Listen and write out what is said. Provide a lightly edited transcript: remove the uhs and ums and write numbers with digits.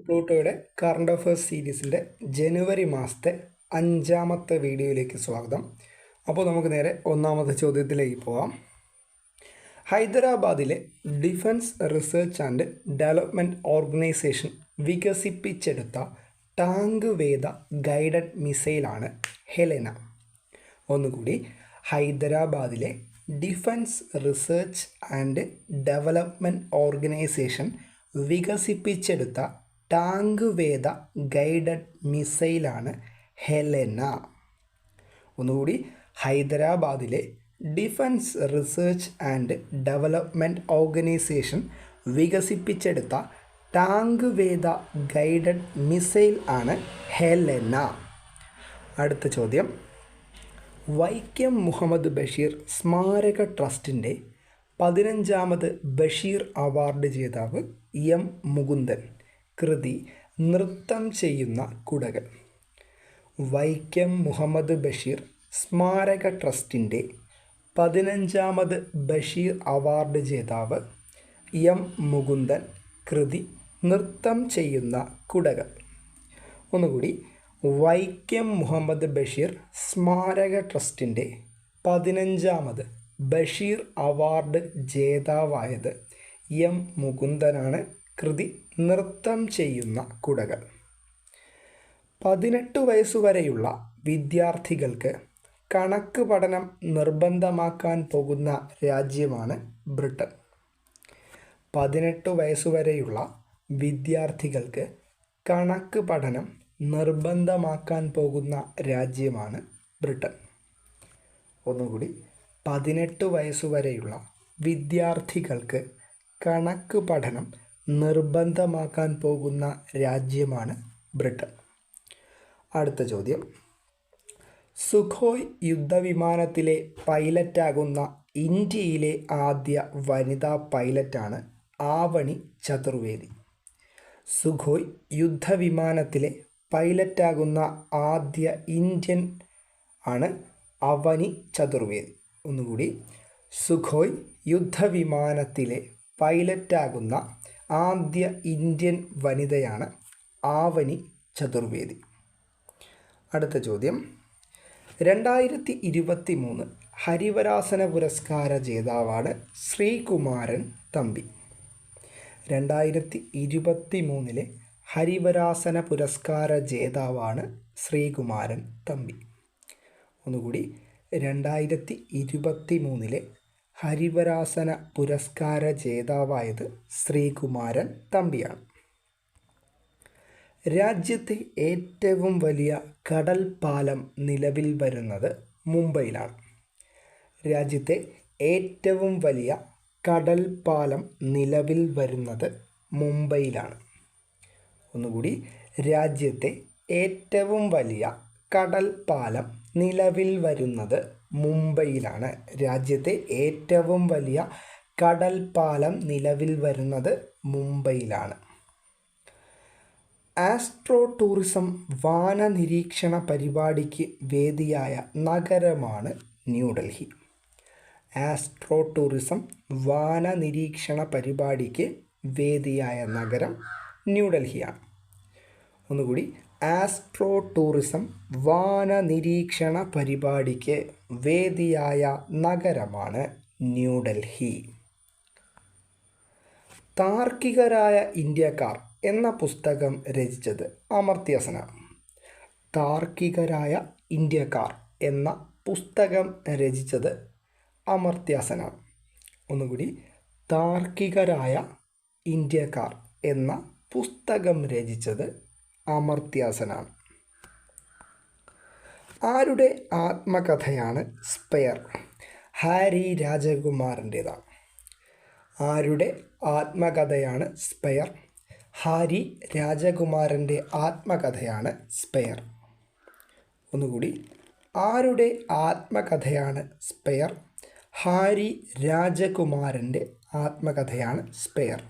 പ്ലൂട്ടോയുടെ current affairs സീരീസിൻ്റെ ജനുവരി മാസത്തെ 5ാമത്തെ വീഡിയോയിലേക്ക് സ്വാഗതം. അപ്പോൾ നമുക്ക് നേരെ ഒന്നാമത്തെ ചോദ്യത്തിലേക്ക് പോകാം. ഹൈദരാബാദിലെ defence research and development organisation വികസിപ്പിച്ചെടുത്ത ടാങ്ക് വേദ ഗൈഡഡ് മിസൈലാണ് ഹെലന. ഒന്നുകൂടി, ഹൈദരാബാദിലെ defence research and development organisation വികസിപ്പിച്ചെടുത്ത ടാങ്ക് വേദ ഗൈഡഡ് മിസൈലാണ് ഹെലന. ഒന്നുകൂടി, ഹൈദരാബാദിലെ defence research and development organisation വികസിപ്പിച്ചെടുത്ത ടാങ്ക് വേദ ഗൈഡഡ് മിസൈൽ ആണ് ഹെലന. അടുത്ത ചോദ്യം, വൈക്കം മുഹമ്മദ് ബഷീർ സ്മാരക ട്രസ്റ്റിൻ്റെ 15ാമത് ബഷീർ അവാർഡ് ജേതാവ് എം മുകുന്ദൻ. കൃതി നൃത്തം ചെയ്യുന്ന കുടകൾ. വൈക്കം മുഹമ്മദ് ബഷീർ സ്മാരക ട്രസ്റ്റിൻ്റെ 15ാമത് ബഷീർ അവാർഡ് ജേതാവ് എം മുകുന്ദൻ. കൃതി നൃത്തം ചെയ്യുന്ന കുടകൾ. ഒന്നുകൂടി, വൈക്കം മുഹമ്മദ് ബഷീർ സ്മാരക ട്രസ്റ്റിൻ്റെ 15ാമത് ബഷീർ അവാർഡ് ജേതാവായത് എം മുകുന്ദനാണ്. കൃതി നൃത്തം ചെയ്യുന്ന കുടകൾ. 18 വയസ്സുവരെയുള്ള വിദ്യാർത്ഥികൾക്ക് കണക്ക് പഠനം നിർബന്ധമാക്കാൻ പോകുന്ന രാജ്യമാണ് ബ്രിട്ടൻ. 18 വയസ്സുവരെയുള്ള വിദ്യാർത്ഥികൾക്ക് കണക്ക് പഠനം നിർബന്ധമാക്കാൻ പോകുന്ന രാജ്യമാണ് ബ്രിട്ടൻ. ഒന്നുകൂടി, 18 വയസ്സുവരെയുള്ള വിദ്യാർത്ഥികൾക്ക് കണക്ക് പഠനം നിർബന്ധമാക്കാൻ പോകുന്ന രാജ്യമാണ് ബ്രിട്ടൻ. അടുത്ത ചോദ്യം, സുഖോയ് യുദ്ധവിമാനത്തിലെ പൈലറ്റാകുന്ന ഇന്ത്യയിലെ ആദ്യ വനിതാ പൈലറ്റാണ് ആവണി ചതുർവേദി. സുഖോയ് യുദ്ധവിമാനത്തിലെ പൈലറ്റാകുന്ന ആദ്യ ഇന്ത്യൻ ആണ് അവനി ചതുർവേദി. ഒന്നുകൂടി, സുഖോയ് യുദ്ധവിമാനത്തിലെ പൈലറ്റാകുന്ന ആദ്യ ഇന്ത്യൻ വനിതയാണ് ആവനി ചതുർവേദി. അടുത്ത ചോദ്യം, 2023 ഹരിവരാസന പുരസ്കാര ജേതാവാണ് ശ്രീകുമാരൻ തമ്പി. 2023 ഹരിവരാസന പുരസ്കാര ജേതാവാണ് ശ്രീകുമാരൻ തമ്പി. ഒന്നുകൂടി, 2023 ഹരിവരാസന പുരസ്കാര ജേതാവായത് ശ്രീകുമാരൻ തമ്പിയാണ്. രാജ്യത്തെ ഏറ്റവും വലിയ കടൽ പാലം നിലവിൽ വരുന്നത് മുംബൈയിലാണ്. രാജ്യത്തെ ഏറ്റവും വലിയ കടൽ പാലം നിലവിൽ വരുന്നത് മുംബൈയിലാണ്. ഒന്നുകൂടി, രാജ്യത്തെ ഏറ്റവും വലിയ കടൽ പാലം നിലവിൽ വരുന്നത് മുംബൈയിലാണ്. രാജ്യത്തെ ഏറ്റവും വലിയ കടൽ പാലം നിലവിൽ വരുന്നത് മുംബൈയിലാണ്. ആസ്ട്രോ ടൂറിസം വാന നിരീക്ഷണ പരിപാടിക്ക് വേദിയായ നഗരമാണ് ന്യൂഡൽഹി. ആസ്ട്രോ ടൂറിസം വാന നിരീക്ഷണ പരിപാടിക്ക് വേദിയായ നഗരം ന്യൂഡൽഹിയാണ്. ഒന്നുകൂടി, ആസ്ട്രോ ടൂറിസം വാന നിരീക്ഷണ പരിപാടിക്ക് വേദിയായ നഗരമാണ് ന്യൂഡൽഹി. താർക്കികരായ ഇന്ത്യക്കാർ എന്ന പുസ്തകം രചിച്ചത് അമർത്യാസനാണ്. താർക്കികരായ ഇന്ത്യക്കാർ എന്ന പുസ്തകം രചിച്ചത് അമർത്യാസനാണ്. ഒന്നുകൂടി, താർക്കികരായ ഇന്ത്യക്കാർ എന്ന പുസ്തകം രചിച്ചത് അമർത്യാസനാണ്. ആരുടെ ആത്മകഥയാണ് സ്പെയർ? ഹാരി രാജകുമാറിൻ്റേതാണ്. ആരുടെ ആത്മകഥയാണ് സ്പെയർ? ഹാരി രാജകുമാരൻ്റെ ആത്മകഥയാണ് സ്പെയർ. ഒന്നുകൂടി, ആരുടെ ആത്മകഥയാണ് സ്പെയർ? ഹാരി രാജകുമാരൻ്റെ ആത്മകഥയാണ് സ്പെയർ.